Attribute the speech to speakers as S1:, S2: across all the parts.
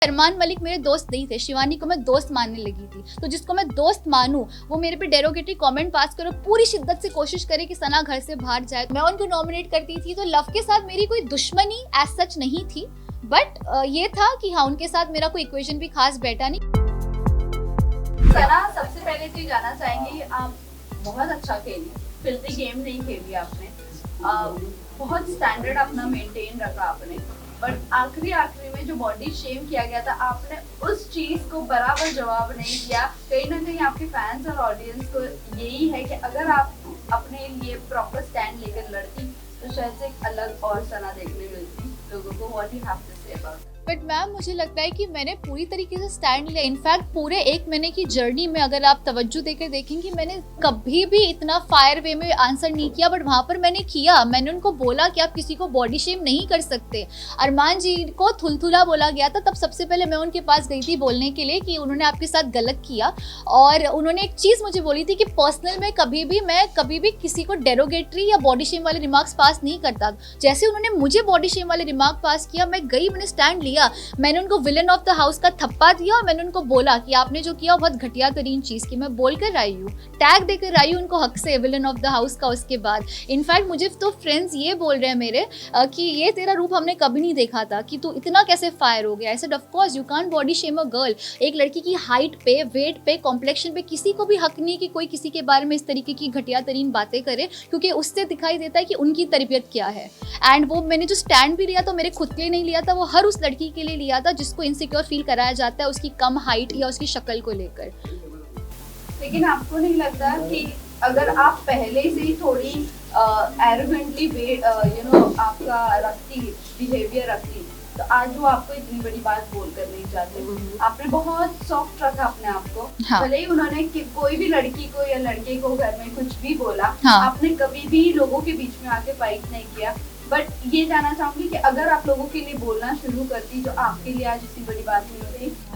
S1: अरमान मलिक मेरे दोस्त नहीं थे, शिवानी को मैं दोस्त मानने लगी थी। तो जिसको मैं दोस्त मानूं वो मेरे पे डेरोगेटरी कमेंट पास करो, पूरी शिद्दत से कोशिश करे कि सना घर से बाहर जाए। मैं उनको नॉमिनेट करती थी। तो लव के साथ मेरी कोई दुश्मनी एज सच नहीं थी, बट ये था कि हाँ, उनके साथ मेरा कोई इक्वेशन भी खास बैठा नहीं।
S2: सना, सबसे पहले तो ये जानना चाहेंगे, आप बहुत अच्छा खेली, फिल्दी गेम नहीं खेली आपने, बहुत स्टैंडर्ड अपना मेंटेन रखा आपने, बट आखिरी में जो बॉडी शेम किया गया था, आपने उस चीज को बराबर जवाब नहीं दिया। कहीं ना कहीं आपके फैंस और ऑडियंस को यही है कि अगर आप अपने लिए प्रॉपर स्टैंड लेकर लड़ती तो शायद से एक अलग और सना देखने मिलती लोगों को। What you have to say about?
S1: But ma'am, मुझे लगता है कि मैंने पूरी तरीके से स्टैंड लिया। इनफैक्ट पूरे 1 महीने की जर्नी में अगर आप तवज्जो देकर देखेंगे, मैंने कभी भी इतना फायर वे में आंसर नहीं किया, बट वहाँ पर मैंने किया। मैंने उनको बोला कि आप किसी को बॉडी शेम नहीं कर सकते। अरमान जी को थुलथुला बोला गया था, तब सबसे पहले मैं उनके पास गई थी बोलने के लिए कि उन्होंने आपके साथ गलत किया। और उन्होंने एक चीज़ मुझे बोली थी कि पर्सनल में मैं कभी भी किसी को डेरोगेटरी या बॉडी शेम वाले रिमार्क्स पास नहीं करता। जैसे उन्होंने मुझे बॉडी शेम वाले रिमार्क पास किया, मैं गई, मैंने स्टैंड लिया। मैंने उनको विलन ऑफ द हाउस का थप्पा दिया और मैंने उनको बोला कि आपने जो किया वो बहुत घटिया तरीन चीज़ की। मैं बोल कर आई हूँ, टैग देकर आई हूँ उनको हक से, विलन ऑफ द हाउस का। उसके बाद इनफैक्ट मुझे तो फ्रेंड्स ये बोल रहे हैं मेरे कि ये तेरा रूप हमने कभी नहीं देखा था, कि तू इतना कैसे फायर हो गया। ऐसे of course you can't body shame a girl. एक लड़की की हाइट पे, वेट पे, कॉम्प्लेक्शन पे किसी को भी हक नहीं कि कोई किसी के बारे में इस तरीके की घटिया तरीन बातें करे, क्योंकि उससे दिखाई देता है कि उनकी तरबियत क्या है। एंड वो मैंने जो स्टैंड भी लिया तो मेरे खुद के लिए नहीं लिया था, वो हर उस लड़की के लिए लिया था जिसको इनसिक्योर फील कराया जाता है उसकी कम हाइट या उसकी शक्ल को लेकर।
S2: लेकिन आपको नहीं लगता कि अगर आप पहले से ही थोड़ी एरोगेंटली आपका रखती बिहेवियर रखती, तो आज वो आपको इतनी बड़ी बात बोल कर नहीं चाहते। आपने बहुत सॉफ्ट रखा अपने आप को। हाँ। भले ही उन्होंने कोई भी लड़की को या लड़के को घर में कुछ भी बोला, हाँ। आपने कभी भी लोगों के बीच में आके फाइट नहीं किया। बट ये जानना चाहूंगी कि अगर आप लोगों के लिए बोलना शुरू करती तो आपके लिए आज इतनी बड़ी बात नहीं होती।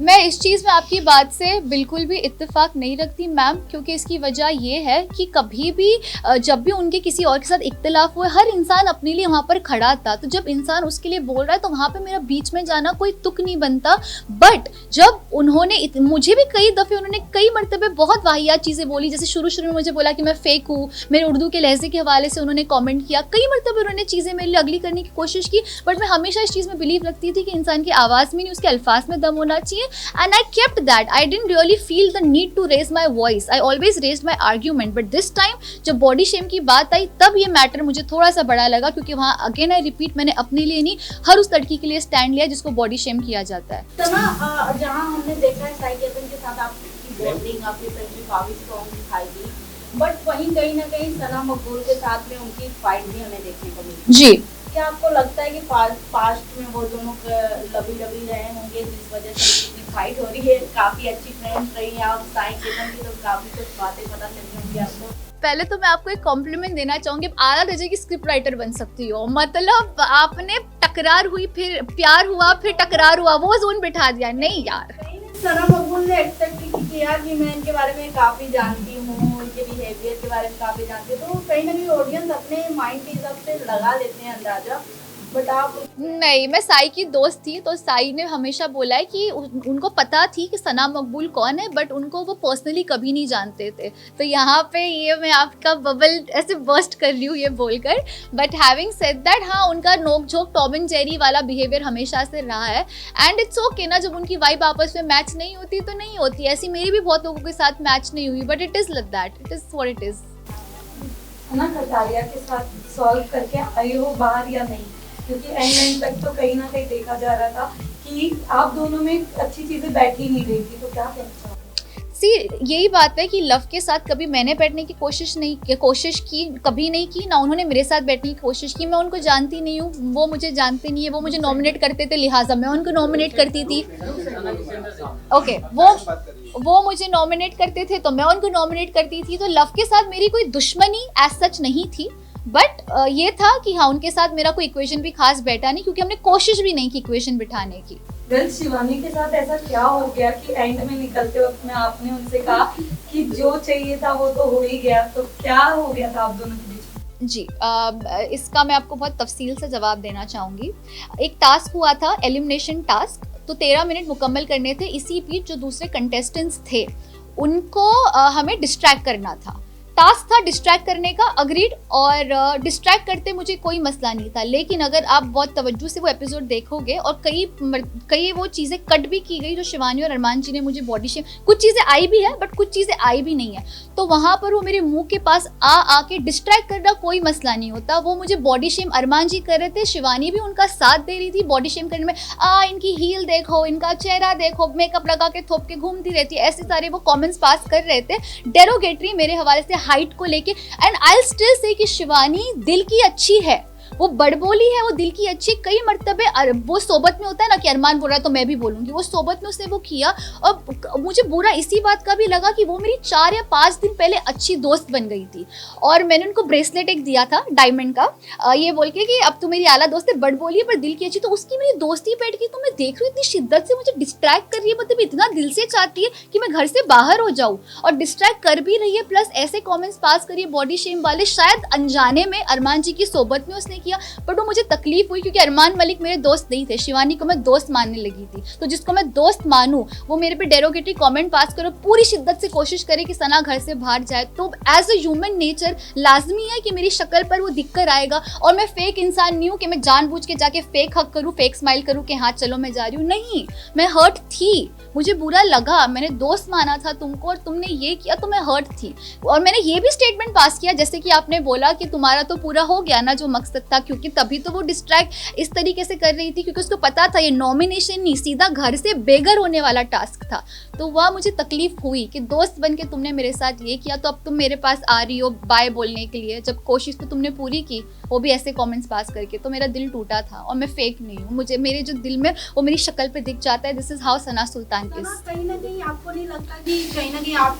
S1: मैं इस चीज़ में आपकी बात से बिल्कुल भी इत्तेफाक नहीं रखती मैम, क्योंकि इसकी वजह ये है कि कभी भी जब भी उनके किसी और के साथ इख्तिलाफ हुए, हर इंसान अपने लिए वहाँ पर खड़ा था। तो जब इंसान उसके लिए बोल रहा है तो वहाँ पे मेरा बीच में जाना कोई तुक नहीं बनता। बट जब उन्होंने मुझे भी कई दफ़े उन्होंने कई मरतबे बहुत वाहियात चीज़ें बोली, जैसे शुरू में मुझे बोला कि मैं फेक हूँ, मेरे उर्दू के लहजे के हवाले से उन्होंने कॉमेंट किया, कई मरतबे उन्होंने चीज़ें मेरे लिए अगली करने की कोशिश की। बट मैं हमेशा इस चीज़ में बिलीव रखती थी कि इंसान की आवाज़ में नहीं उसके अल्फाज में दम होना चाहिए। And I kept that. I didn't really feel the need to raise my voice. I always raised my argument. But this time जब बॉडी शेम की बात आई तब ये मैटर मुझे थोड़ा सा बड़ा लगा, क्योंकि वहाँ अगेन आई रिपीट, मैंने अपने लिए नहीं हर उस लड़की के लिए स्टैंड लिया जिसको बॉडी शेम किया जाता है।
S2: तो जहाँ हमने देखा है साई केतन के साथ आपकी बॉन्डिंग, आपकी फ्रेंडशिप काफी स्ट्रॉन्ग दिखाई दी, बट वहीं कहीं ना कहीं सना मकबूल के साथ में उनकी फाइट भी हमें देखने को मिली। जी, क्या आपको लगता है कि पास्ट में वो दोनों लवी रहे होंगे जिस वजह से इतनी फाइट हो रही है? काफी अच्छी फ्रेंड्स रही हैं आप साई केतन की, तो काफी कुछ बातें पता चली होंगी आपको।
S1: पहले तो मैं आपको एक कॉम्प्लीमेंट देना चाहूंगी, आला दर्जे की स्क्रिप्ट राइटर बन सकती हो। मतलब आपने टकरार हुई, फिर प्यार हुआ, फिर टकरार हुआ, वो जोन बिठा दिया। नहीं यार,
S2: सना मकबूल ने एक्सपेक्ट किया कि मैं इनके बारे में काफी जानती हूँ, इनके बिहेवियर के बारे में काफी जानती हूँ, तो कहीं ना कहीं ऑडियंस अपने माइंड के हिसाब से लगा लेते हैं अंदाजा। बट आप
S1: नहीं, मैं साई की दोस्त थी, तो साई ने हमेशा बोला है कि उनको पता थी कि सना मकबूल कौन है, बट उनको वो पर्सनली कभी नहीं जानते थे। तो यहाँ पे ये मैं आपका बबल ऐसे बर्स्ट कर रही हूँ ये बोलकर। बट हैविंग सेड दैट, हाँ, उनका नोक झोंक टॉम एंड जेरी वाला बिहेवियर हमेशा से रहा है। एंड इट्स ओके ना, जब उनकी वाइब आपस में मैच नहीं होती तो नहीं होती। ऐसी मेरी भी बहुत लोगों के साथ मैच नहीं हुई, but it is like that, it is what it is.
S3: ना कटारिया के साथ सॉल्व करके आई हो बाहर या नहीं? क्योंकि एंड तक तो कहीं ना कहीं देखा जा रहा था कि आप दोनों में अच्छी चीजें बैठ ही नहीं रही थी, तो क्या कहना चाहोगे?
S1: यही बात है कि लव के साथ कभी मैंने बैठने की कोशिश कभी नहीं की, ना उन्होंने मेरे साथ बैठने की कोशिश की। मैं उनको जानती नहीं हूँ, वो मुझे जानते नहीं है। वो मुझे नॉमिनेट करते थे, लिहाजा मैं उनको नॉमिनेट करती थी। ओके, वो मुझे नॉमिनेट करते थे तो मैं उनको नॉमिनेट करती थी। तो लव के साथ मेरी कोई दुश्मनी एज सच नहीं थी, बट ये था कि हाँ, उनके साथ मेरा कोई इक्वेशन भी खास बैठा नहीं, क्योंकि हमने कोशिश भी नहीं की इक्वेशन बिठाने की।
S3: शिवानी के साथ ऐसा क्या हो गया कि एंड में निकलते वक्त में आपने उनसे कहा कि जो चाहिए था वो तो हो ही गया, तो क्या हो गया था आप दोनों के बीच?
S1: जी, इसका मैं आपको बहुत तफसील से जवाब देना चाहूँगी। एक टास्क हुआ था, एलिमिनेशन टास्क। तो 13 मिनट मुकम्मल करने थे। इसी बीच जो दूसरे कंटेस्टेंट्स थे उनको हमें डिस्ट्रैक्ट करना था, टास्क था डिस्ट्रैक्ट करने का, अग्रीड। और डिस्ट्रैक्ट करते मुझे कोई मसला नहीं था, लेकिन अगर आप बहुत तवज्जो से वो एपिसोड देखोगे और कई वो चीज़ें कट भी की गई जो शिवानी और अरमान जी ने मुझे बॉडी शेम, कुछ चीज़ें आई भी है बट कुछ चीज़ें आई भी नहीं है, तो वहाँ पर वो मेरे मुंह के पास आके डिस्ट्रैक्ट करना कोई मसला नहीं होता। वो मुझे बॉडी शेम अरमान जी कर रहे थे, शिवानी भी उनका साथ दे रही थी बॉडी शेम करने में। इनकी हील देखो, इनका चेहरा देखो, मेकअप लगा के थोप के घूमती रहती है, ऐसे सारे वो कमेंट्स पास कर रहे थे डेरोगेटरी मेरे हवाले से हाइट को लेके। एंड आई स्टिल से कि शिवानी दिल की अच्छी है, वो बड़बोली है, वो दिल की अच्छी। कई मर्तबे वो सोबत में होता है ना कि अरमान बोल रहा है तो मैं भी बोलूंगी, वो सोबत में उसने वो किया। और मुझे बुरा इसी बात का भी लगा कि वो मेरी 4 या 5 दिन पहले अच्छी दोस्त बन गई थी और मैंने उनको ब्रेसलेट एक दिया था डायमंड का, ये बोल के कि अब तू मेरी आला दोस्त है, बड़बोली है पर दिल की अच्छी। तो उसकी मेरी दोस्ती बैठ गई, तो मैं देख रही हूँ इतनी शिद्दत से मुझे डिस्ट्रैक्ट कर रही है, मतलब इतना दिल से चाहती है कि मैं घर से बाहर हो जाऊँ और डिस्ट्रैक्ट कर भी रही है, प्लस ऐसे कॉमेंट्स पास करिए बॉडी शेम वाले। शायद अनजाने में अरमान जी की सोबत में उसने किया, बट वो मुझे तकलीफ हुई क्योंकि अरमान मलिक मेरे दोस्त नहीं थे, शिवानी को मैं दोस्त मानने लगी थी। तो जिसको मैं दोस्त मानूं वो मेरे पे डेरोगेटरी कमेंट पास करो, पूरी शिद्दत से कोशिश करे कि सना घर से बाहर जाए। तो एज अ ह्यूमन नेचर लाजमी है कि मेरी शक्ल पर वो दिक्कत आएगा। और मैं फेक इंसान नहीं हूँ कि मैं जानबूझ के जाके फेक हक करूँ, फेक स्माइल करूँ कि हाँ चलो मैं जा रही हूँ। नहीं, मैं हर्ट थी, मुझे बुरा लगा, मैंने दोस्त माना था तुमको और तुमने ये किया तो मैं हर्ट थी। और मैंने ये भी स्टेटमेंट पास किया जैसे कि आपने बोला कि तुम्हारा तो पूरा हो गया ना जो मकसद था, क्योंकि तभी तो वो डिस्ट्रैक्ट इस तरीके से कर रही थी क्योंकि उसको पता था ये नॉमिनेशन नहीं, सीधा घर से बेघर होने वाला टास्क था। तो वह मुझे तकलीफ हुई कि दोस्त बन के तुमने मेरे साथ ये किया, तो अब तुम मेरे पास आ रही हो बाय बोलने के लिए, जब कोशिश तो तुमने पूरी की, वो भी ऐसे कमेंट्स पास करके। तो मेरा दिल टूटा था और मैं फेक नहीं हूँ, मुझे मेरे जो दिल में वो मेरी शक्ल पे दिख जाता है। This is how Sana Sultan is.
S4: कहीं ना कहीं आपको नहीं लगता कि कहीं ना कहीं आप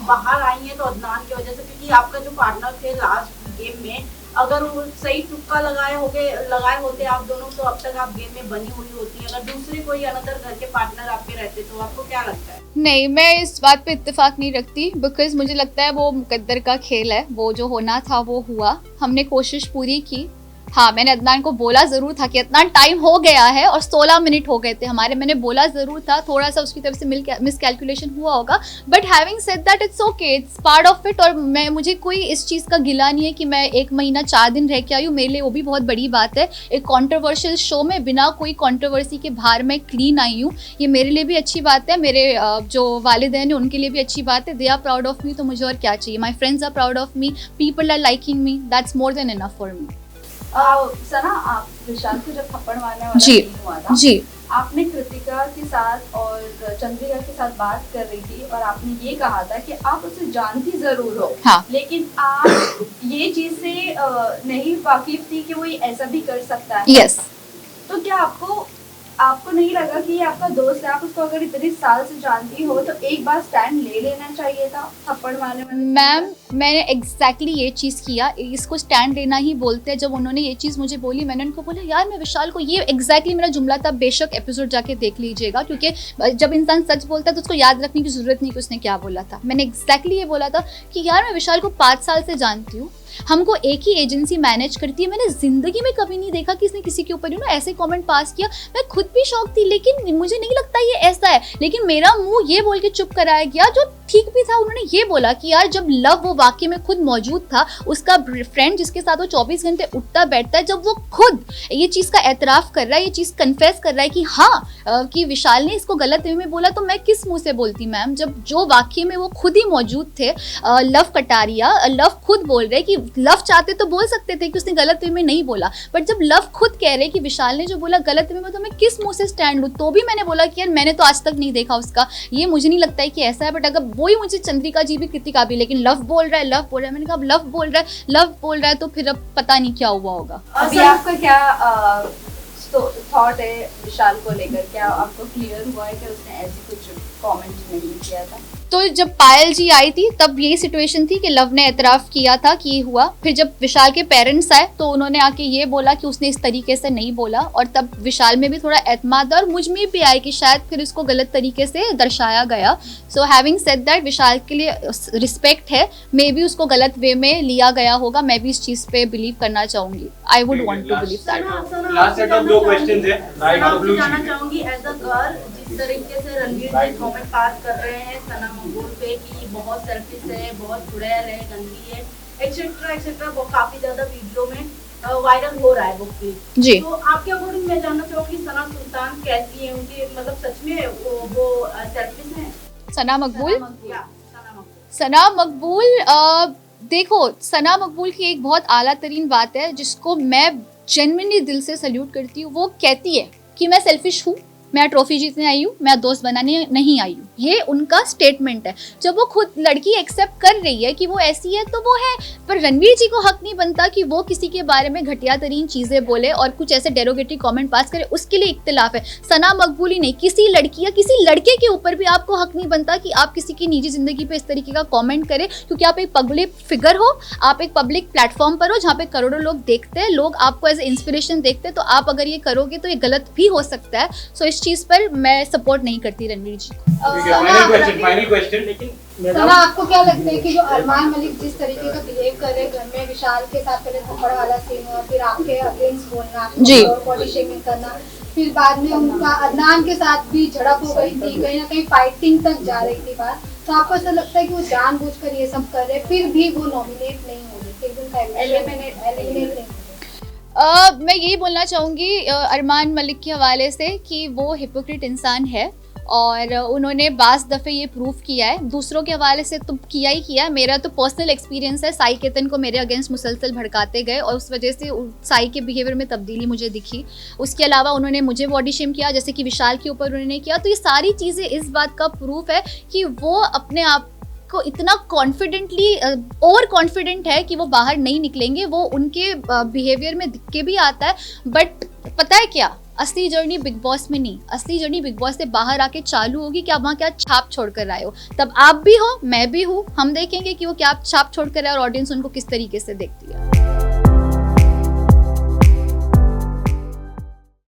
S4: बाहर आई हैं तो अदनान की वजह से, क्योंकि आपका जो पार्टनर थे लास्ट गेम में, अगर वो सही तुक्का लगाए होते आप दोनों तो अब तक आप गेम में बनी हुई होती। अगर दूसरे कोई अनदर घर के पार्टनर आपके रहते तो आपको क्या लगता है?
S1: नहीं, मैं इस बात पे इत्तेफाक नहीं रखती, बिकॉज मुझे लगता है वो मुकद्दर का खेल है, वो जो होना था वो हुआ, हमने कोशिश पूरी की। हाँ, मैंने अदनान को बोला ज़रूर था कि अदनान टाइम हो गया है और 16 मिनट हो गए थे हमारे, मैंने बोला ज़रूर था, थोड़ा सा उसकी तरफ से मिसकैलकुलेशन हुआ होगा, but having said that it's okay, it's part of it. और मुझे कोई इस चीज़ का गिला नहीं है कि मैं 1 महीना 4 दिन रह के आई हूँ, मेरे लिए वो भी बहुत बड़ी बात है। एक कॉन्ट्रोवर्शियल शो में बिना कोई कॉन्ट्रोवर्सी के बाहर मैं क्लीन आई हूँ, ये मेरे लिए भी अच्छी बात है, मेरे जो वालिदैन हैं उनके लिए भी अच्छी बात है। They are proud of me, तो मुझे और क्या चाहिए। My friends are proud of me, people are liking me, that's more than enough for me.
S2: Sana, आप विशाल को जब थप्पड़ मारने वाला
S1: जी
S2: सीन हुआ था,
S1: जी,
S2: आपने कृतिका के साथ और चंद्रिका के साथ बात कर रही थी और आपने ये कहा था कि आप उसे जानती जरूर हो,
S1: हाँ,
S2: लेकिन आप ये चीज से नहीं वाकिफ थी कि वो ऐसा भी कर सकता है।
S1: यस।
S2: तो क्या आपको नहीं लगा कि ये आपका दोस्त है, आप उसको अगर इतने साल से जानती हो तो एक बार स्टैंड ले लेना चाहिए था थप्पड़ मारने वाले?
S1: मैम, मैंने एग्जैक्टली ये चीज़ किया, इसको स्टैंड लेना ही बोलते हैं। जब उन्होंने ये चीज़ मुझे बोली, मैंने उनको बोला यार मैं विशाल को, ये एग्जैक्टली मेरा जुमला था, बेशक एपिसोड जाके देख लीजिएगा, क्योंकि जब इंसान सच बोलता है तो उसको याद रखने की ज़रूरत नहीं कि उसने क्या बोला था। मैंने एग्जैक्टली ये बोला था कि यार मैं विशाल को 5 साल से जानती हूँ, हमको एक ही एजेंसी मैनेज करती है, मैंने जिंदगी में कभी नहीं देखा कि इसने किसी के ऊपर ऐसे कमेंट पास किया। मैं खुद भी शौक थी, लेकिन मुझे नहीं लगता ये ऐसा है, लेकिन मेरा मुंह ये बोल के चुप कराया गया जो ठीक भी था। उन्होंने ये बोला कि यार जब लव वो वाकई में खुद मौजूद था, उसका फ्रेंड जिसके साथ वो 24 घंटे उठता बैठता है, जब वो खुद ये चीज़ का एतराफ़ कर रहा है, ये चीज़ कन्फेस कर रहा है कि हाँ कि विशाल ने इसको गलत वे में बोला, तो मैं किस मुंह से बोलती मैम, जब जो वाकई में वो खुद ही मौजूद थे। लव कटारिया, लव खुद बोल रहे कि लव चाहते तो बोल सकते थे कि उसने गलत वे में नहीं बोला, बट जब लव खुद कह रहे कि विशाल ने जो बोला गलत वे में, तो मैं किस मुंह से स्टैंड लूँ? तो भी मैंने बोला कि यार मैंने तो आज तक नहीं देखा उसका, ये मुझे नहीं लगता है कि ऐसा है। बट अगर वही मुझे चंद्रिका जी भी कृतिका भी, लेकिन लव बोल रहा है, मैंने कहा लव बोल रहा है तो फिर अब पता नहीं क्या हुआ होगा।
S2: अभी आपका क्या थॉट है विशाल को लेकर? क्या आपको क्लियर हुआ है कि उसने ऐसी कुछ कमेंट नहीं किया था?
S1: तो जब पायल जी आई थी तब यही सिचुएशन थी कि लव ने एतराफ़ किया था कि ये हुआ। फिर जब विशाल के पेरेंट्स आए तो उन्होंने आके ये बोला कि उसने इस तरीके से नहीं बोला, और तब विशाल में भी थोड़ा एतमाद और मुझ में भी आया कि शायद फिर इसको गलत तरीके से दर्शाया गया। सो हैविंग सेड दैट, विशाल के लिए रिस्पेक्ट है, मे बी उसको गलत वे में लिया गया होगा, मैं भी इस चीज़ पे बिलीव करना चाहूँगी। I would want to believe that.
S5: Last set of 2 दो क्वेश्चंस हैं। राइट
S4: मैं
S5: ब्लू
S4: जानना चाहूंगी एज अ गर्ल, जिस तरीके से रणवीर जी कमेंट पास कर रहे हैं सना मकबूल पे कि बहुत सेल्फिश है, बहुत चुड़ैल है, गंदी है, एक्सेट्रा एक्सेट्रा, वो काफी ज्यादा वीडियो में वायरल हो रहा है बुक पे
S1: जी।
S4: तो आपके अकॉर्डिंग मैं जानना चाहूंगी सना सुल्तान कैसी है, उनकी मतलब सच में वो सेल्फिश है?
S1: सना मकबूल,
S4: या सना मकबूल?
S1: सना मकबूल देखो, सना मकबूल की एक बहुत आला तरीन बात है जिसको मैं जेन्युइनली दिल से सल्यूट करती हूँ। वो कहती है कि मैं सेल्फिश हूँ, मैं ट्रॉफी जीतने आई हूँ, मैं दोस्त बनाने नहीं आई हूँ। ये उनका स्टेटमेंट है। जब वो खुद लड़की एक्सेप्ट कर रही है कि वो ऐसी है तो वो है, पर रणवीर जी को हक नहीं बनता कि वो किसी के बारे में घटिया तरीन चीज़ें बोले और कुछ ऐसे डेरोगेटरी कमेंट पास करे। उसके लिए इख्तिलाफ है। सना मकबूल ही नहीं, किसी लड़की या किसी लड़के के ऊपर भी आपको हक नहीं बनता कि आप किसी की निजी जिंदगी पे इस तरीके का कॉमेंट करें, क्योंकि आप एक पब्लिक फिगर हो, आप एक पब्लिक प्लेटफॉर्म पर हो जहाँ पे करोड़ों लोग देखते हैं, लोग आपको एज ए इंस्पिरेशन देखते हैं। तो आप अगर ये करोगे तो ये गलत भी हो सकता है। सो इस चीज़ पर मैं सपोर्ट नहीं करती रणवीर जी को।
S5: ठीक है, फाइनल क्वेश्चन। लेकिन
S6: सना, आपको क्या लगता है कि जो अरमान मलिक जिस तरीके का बिहेव कर रहे घर में, विशाल के साथ पहले थप्पड़ वाला सीन हुआ, फिर आपके अगेंस्ट बोलना
S1: जी,
S6: और बॉडी शेमिंग करना, फिर बाद में उनका अदनान के साथ भी झड़प हो गई थी, कहीं ना कहीं फाइटिंग तक जा रही थी बात, तो आपको ऐसा लगता है कि वो जानबूझकर ये सब कर रहे फिर भी वो नॉमिनेट नहीं हो रहे, फिर भी उनका एलिमिनेट नहीं?
S1: मैं यही बोलना चाहूँगी अरमान मलिक के हवाले से कि वो हिपोक्रेट इंसान है और उन्होंने बाज़ दफ़े ये प्रूव किया है। दूसरों के हवाले से तो किया ही किया है। मेरा तो पर्सनल एक्सपीरियंस है, साई केतन को मेरे अगेंस्ट मुसलसल भड़काते गए और उस वजह से साई के बिहेवियर में तब्दीली मुझे दिखी। उसके अलावा उन्होंने मुझे बॉडी शेम किया, जैसे कि विशाल के ऊपर उन्होंने किया। तो ये सारी चीज़ें इस बात का प्रूफ है कि वो अपने आप को इतना कॉन्फिडेंटली ओवर कॉन्फिडेंट है कि वो बाहर नहीं निकलेंगे। वो उनके बिहेवियर में दिख के भी आता है। बट पता है क्या, असली जर्नी बिग बॉस में नहीं, असली जर्नी बिग बॉस से बाहर आके चालू होगी कि आप वहाँ क्या छाप छोड़ कर आए हो। तब आप भी हो, मैं भी हूँ, हम देखेंगे कि वो क्या छाप छोड़ कर आए और ऑडियंस उनको किस तरीके से देखती है।